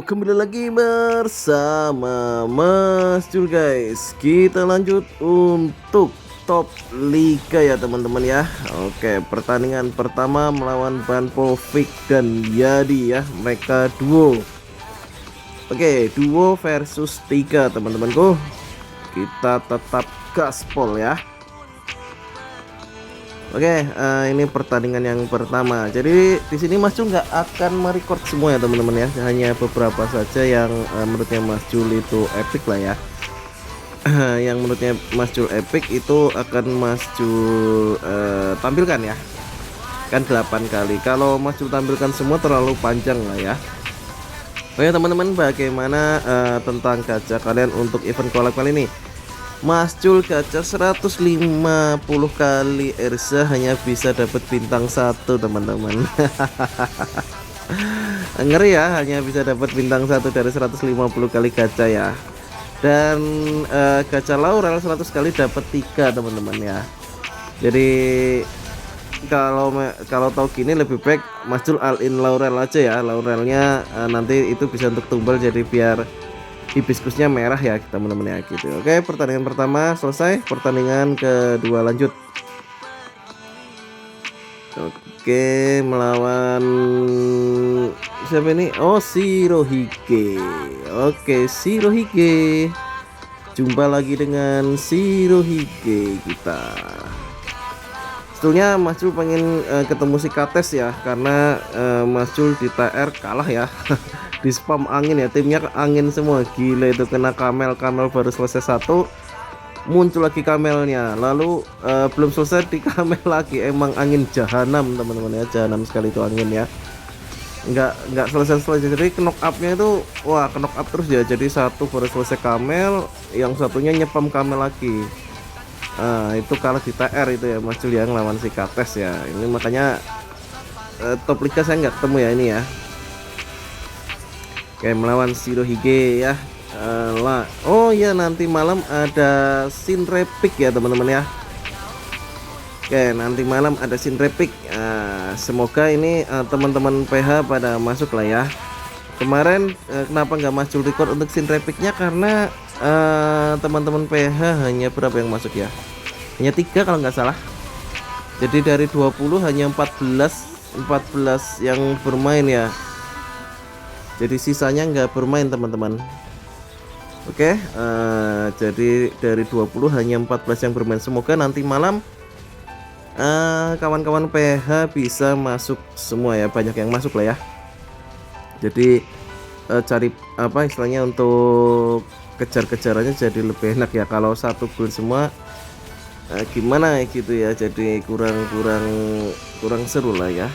kembali lagi bersama Mas Jul guys. Kita lanjut untuk top liga ya teman-teman ya. Oke, pertandingan pertama melawan Banpovic dan Yadi ya. Mereka duo. Oke, duo versus 3 teman-temanku. Kita tetap gaspol ya. Oke, ini pertandingan yang pertama. Jadi di sini Mas Jul nggak akan merecord semua ya teman-teman ya, hanya beberapa saja yang menurutnya Mas Jul itu epic lah ya. Yang menurutnya Mas Jul epic itu akan Mas Jul tampilkan ya. Kan 8 kali. Kalau Mas Jul tampilkan semua terlalu panjang lah ya. Oke teman-teman, bagaimana tentang gacha kalian untuk event collab kali ini? Mas Jul gacha 150 kali Erza hanya bisa dapat bintang 1 teman-teman. Ngeri ya, hanya bisa dapat bintang 1 dari 150 kali gacha ya. Dan gacha Laurel 100 kali dapat 3 teman-teman ya. Jadi kalau tahu gini lebih baik Mas Jul all in Laurel aja ya. Laurelnya nanti itu bisa untuk tumbal, jadi biar hibiskusnya merah ya teman-teman ya gitu. Oke, pertandingan pertama selesai, pertandingan kedua lanjut. Oke, melawan siapa ini? Oh, Shirohige. Oke, Shirohige. Jumpa lagi dengan Shirohige kita. Sebetulnya Mas Jul pengen ketemu si Kates ya, karena Mas Jul di TR kalah ya. Di spam angin ya, timnya angin semua, gila itu, kena kamel baru selesai satu, muncul lagi kamelnya, lalu belum selesai di kamel lagi. Emang angin jahanam teman-teman ya, jahanam sekali itu angin ya, nggak selesai. Jadi knock upnya itu wah, knock up terus ya, jadi satu baru selesai kamel, yang satunya nyepam kamel lagi. Itu kalah di TR itu ya Mas Jul yang lawan si Kates ya. Ini makanya top liga saya nggak ketemu ya ini ya. Oke, melawan Shirohige ya. Oh ya, nanti malam ada Sinrepik ya teman-teman ya. Oke, nanti malam ada Sinrepik. Semoga ini teman-teman PH pada masuk lah ya. Kemarin kenapa nggak Mas Jul record untuk Sinrepiknya, karena teman-teman PH hanya berapa yang masuk ya? Hanya 3 kalau nggak salah. Jadi dari 20 hanya 14 yang bermain ya. Jadi sisanya nggak bermain teman-teman. Oke, jadi dari 20 hanya 14 yang bermain. Semoga nanti malam kawan-kawan PH bisa masuk semua ya, banyak yang masuk lah ya. Jadi cari apa istilahnya, untuk kejar-kejarannya jadi lebih enak ya. Kalau satu goal semua gimana gitu ya, jadi kurang seru lah ya.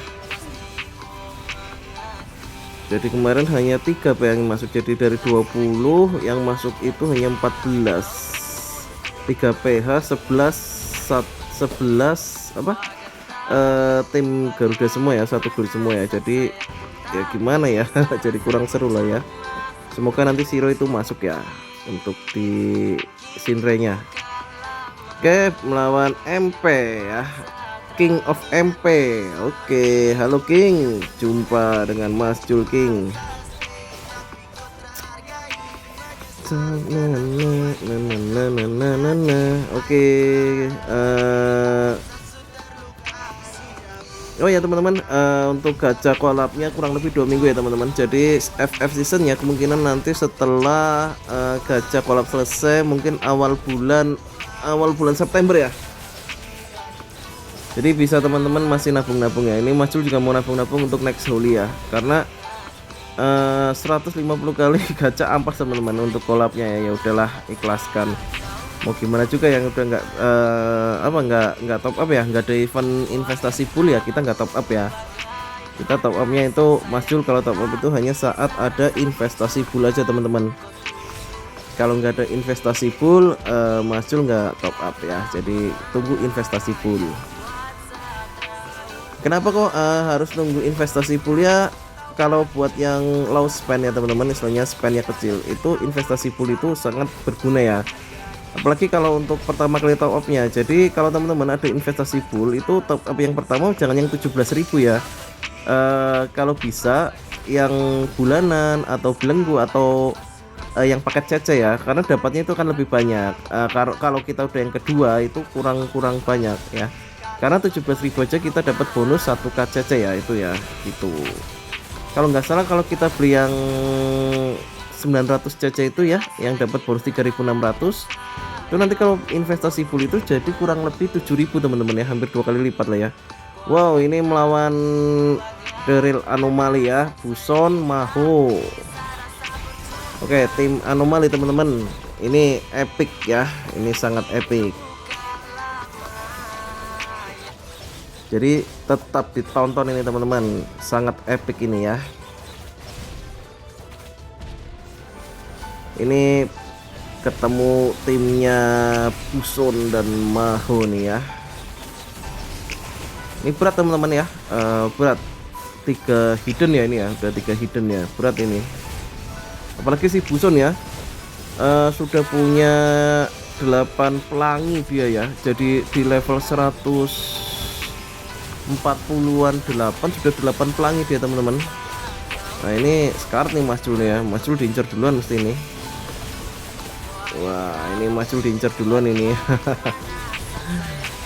Jadi kemarin hanya 3 yang masuk, jadi dari 20 yang masuk itu hanya 14. 3 PH, 11 apa? Tim Garuda semua ya, satu gol semua ya. Jadi ya gimana ya, jadi kurang seru lah ya. Semoga nanti Shiro itu masuk ya untuk di Shinrenya. Oke, melawan MP ya, King of MP. Oke, halo King, jumpa dengan Mas Jul King. Oke, oh ya teman-teman, untuk gacha collabnya kurang lebih 2 minggu ya teman-teman. Jadi FF season ya, kemungkinan nanti setelah gacha collab selesai, mungkin awal bulan September ya. Jadi bisa teman-teman masih nabung-nabung ya. Ini Mas Jul juga mau nabung-nabung untuk next Holy ya, karena 150 kali gacha ampas teman-teman untuk collabnya ya. Ya udahlah, ikhlaskan. Mau gimana juga yang udah nggak top up ya, nggak ada event investasi pool ya, kita nggak top up ya. Kita top upnya itu Mas Jul kalau top up itu hanya saat ada investasi pool aja teman-teman. Kalau nggak ada investasi pool, Mas Jul nggak top up ya. Jadi tunggu investasi pool. Kenapa kok harus nunggu investasi pool ya? Kalau buat yang low spend ya teman-teman, istilahnya spendnya kecil, itu investasi pool itu sangat berguna ya. Apalagi kalau untuk pertama kali top upnya. Jadi kalau teman-teman ada investasi pool, itu top up yang pertama jangan yang 17.000 ya. Kalau bisa yang bulanan atau belenggu atau yang paket CC ya, karena dapatnya itu kan lebih banyak. Kalau kita udah yang kedua itu kurang banyak ya, karena 17.000 aja kita dapat bonus 1 KCC ya, itu ya gitu. Kalau nggak salah kalau kita beli yang 900 CC itu ya, yang dapat bonus 3.600 itu, nanti kalau investasi full itu jadi kurang lebih 7.000 teman-teman ya, hampir 2 kali lipat lah ya. Wow, ini melawan The Real Anomaly ya, Buson Maho. Oke, tim Anomali teman-teman, ini epic ya, ini sangat epic. Jadi tetap ditonton ini teman-teman, sangat epic ini ya. Ini ketemu timnya Buson dan Maho nih ya. Ini berat teman-teman ya, berat 3 hidden ya, ini ya udah 3 hidden ya, berat ini. Apalagi si Buson ya, sudah punya 8 pelangi dia ya, jadi di level 140-an 8 sudah 8 pelangi dia teman-teman. Nah ini Scarlet nih Mas Jul ya, Mas Jul diincar duluan mesti ini. Wah ini Mas Jul diincar duluan ini.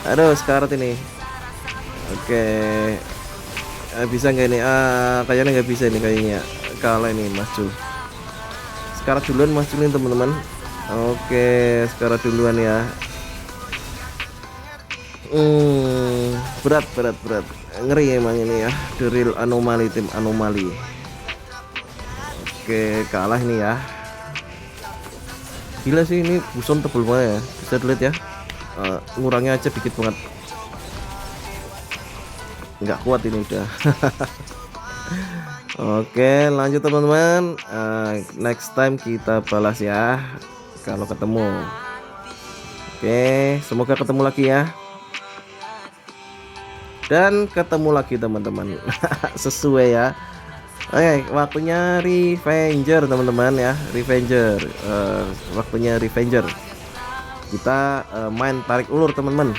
Aduh Scarlet ini. Oke, bisa nggak ini? Kayaknya nggak bisa ini, kayaknya kalah ini Mas Jul. Sekarang duluan Mas Jul teman-teman. Oke, sekarang duluan ya. Berat. Ngeri emang ini ya, The Real Anomaly, tim Anomali. Oke, kalah ini ya. Gila sih ini Buson tebel banget ya. Bisa dilihat ya. Ngurangnya aja dikit banget. Nggak kuat ini udah. Oke, lanjut teman-teman. Next time kita balas ya kalau ketemu. Oke, semoga ketemu lagi ya. Dan ketemu lagi teman-teman. Sesuai ya. Oke, waktunya Revenger teman-teman ya. Revenger. Waktunya Revenger. Kita main tarik ulur teman-teman.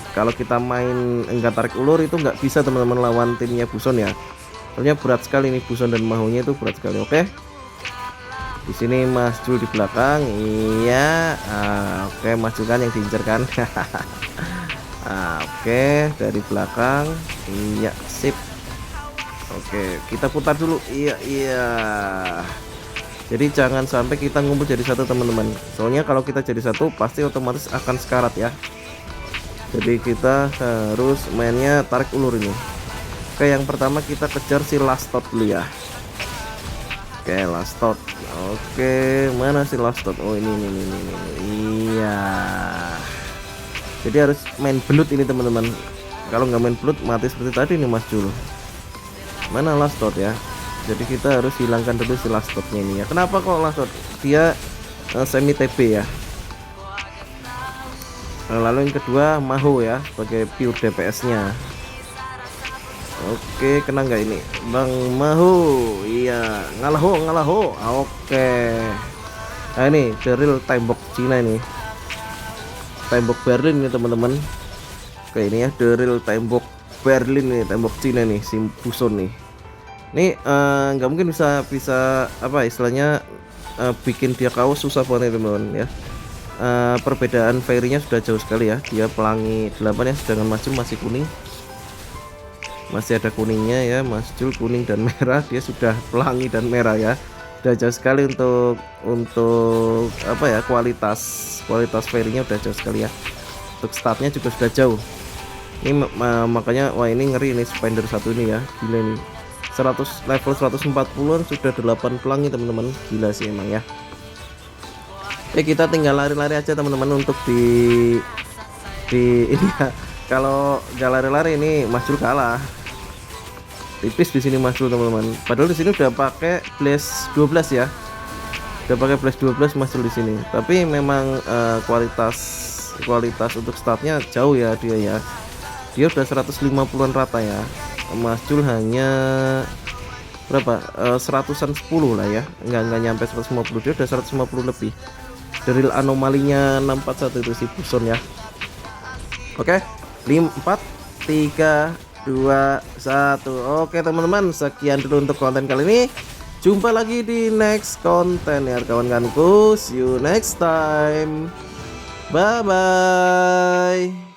Kalau kita main enggak tarik ulur itu nggak bisa teman-teman lawan timnya Buson ya. Soalnya berat sekali nih Buson dan Mahonya itu berat sekali. Oke. Di sini Mas Jul di belakang. Iya. Oke, Mas Jul kan yang diincar kan. Oke, dari belakang. Iya, sip. Oke, kita putar dulu. Iya. Jadi jangan sampai kita ngumpul jadi satu teman-teman. Soalnya kalau kita jadi satu pasti otomatis akan sekarat ya. Jadi kita harus mainnya tarik ulur ini. Oke, yang pertama kita kejar si Lastot dulu ya. Oke, Lastot. Oke, mana si Lastot? Oh ini. Iya. Jadi harus main belut ini teman-teman. Kalau nggak main belut mati seperti tadi nih Mas Jul. Mana Lastot ya? Jadi kita harus hilangkan dulu si Lastotnya ini ya. Kenapa kok Lastot? Dia semi TB ya. Lalu yang kedua Maho ya, sebagai pure DPS-nya. Oke, kena nggak ini Bang Maho? Iya, ngalaho. Oke. Nah ini The Real tembok Cina ini, tembok Berlin nih teman-teman. Oke, ini ya The Real tembok Berlin nih, tembok Cina nih, si Buson nih. Ini nggak mungkin bisa apa istilahnya bikin dia kaos, susah banget teman-teman ya. Perbedaan fairy-nya sudah jauh sekali ya. Dia pelangi 8 ya, sedangkan Mas Jul masih kuning. Masih ada kuningnya ya, Mas Jul kuning dan merah, dia sudah pelangi dan merah ya. Sudah jauh sekali untuk apa ya, kualitas fairy-nya udah jauh sekali ya. Untuk statnya juga sudah jauh. Ini makanya wah ini ngeri ini Spender satu ini ya, gila nih. 100 level 140-an sudah 8 pelangi teman-teman, gila sih emang ya. Kita tinggal lari-lari aja teman-teman untuk di ini ya. Kalau nggak lari-lari ini Mas Jul kalah. Tipis di sini Mas Jul teman-teman. Padahal di sini udah pakai Blaze 12 ya. Udah pakai Blaze 12 Mas Jul di sini. Tapi memang kualitas untuk statnya jauh ya dia ya. Dia udah 150-an rata ya. Mas Jul hanya berapa? 100-an 10 lah ya. Enggak nyampe 150, dia udah 150 lebih. Dari anomalinya 641 itu si Buson ya. Oke, 5 4 3 2, 1. Oke teman-teman, sekian dulu untuk konten kali ini. Jumpa lagi di next konten ya kawan-kawanku. See you next time. Bye bye.